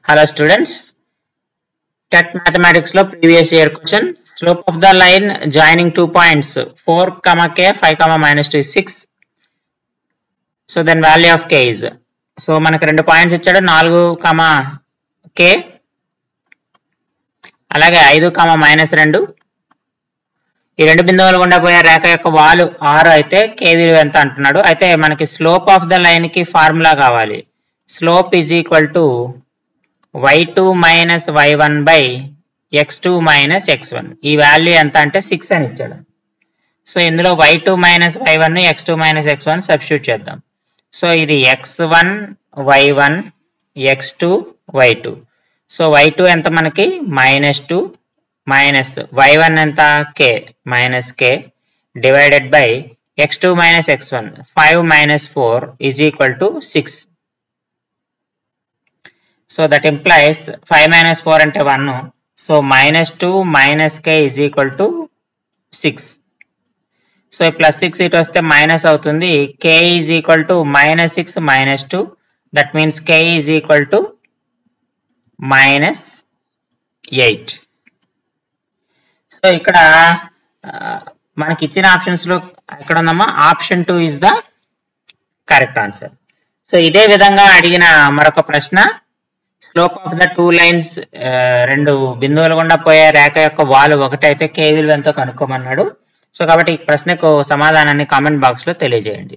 Hello students, TET mathematics lo previous year question. Slope of the line joining 2 points 4, k, 5, minus 2 is 6. So then value of k is, so మనకు రెండు points ఇచ్చాడు 4, k అలాగే 5, minus 2. ఈ రెండు బిందువులు గుండా పోయే రేఖ యొక్క వాలు 6 అయితే k విలువ ఎంత అంటున్నాడు. అయితే మనకి స్లోప్ ఆఫ్ ద లైన్ కి ఫార్ములా కావాలి. Slope is equal to y2 minus y1 by x2 minus x1. ఈ వాల్యూ ఎంత అంటే 6 అని ఇచ్చాడు. సో ఇందులో y2 minus y1 x2 minus x1 substitute చేద్దాం. సో ఇది x1 y1 x2 y2. So y2 ఎంత మనకి -2 minus y1 ఎంత k minus k divided by x2 minus x1 5 minus 4 is equal to 6. So that implies 5 minus 4 ante 1. So -2 minus k is equal to 6. So plus 6 it vaste minus avutundi. K is equal to -6 minus 2. That means k is equal to -8. So ikkada manaki ichina options lo ekkada undamma option 2 is the correct answer. So ide vidhanga adigina maroka prashna, slope of the 2 lines రెండు బిందువులు గుండా పోయే రేఖ యొక్క వాలు ఒకటైతే k విలువ ఎంతో కనుక్కోమన్నాడు. So కాబట్టి ఈ ప్రశ్నకు సమాధానాన్ని కామెంట్ బాక్స్ లో తెలియజేయండి.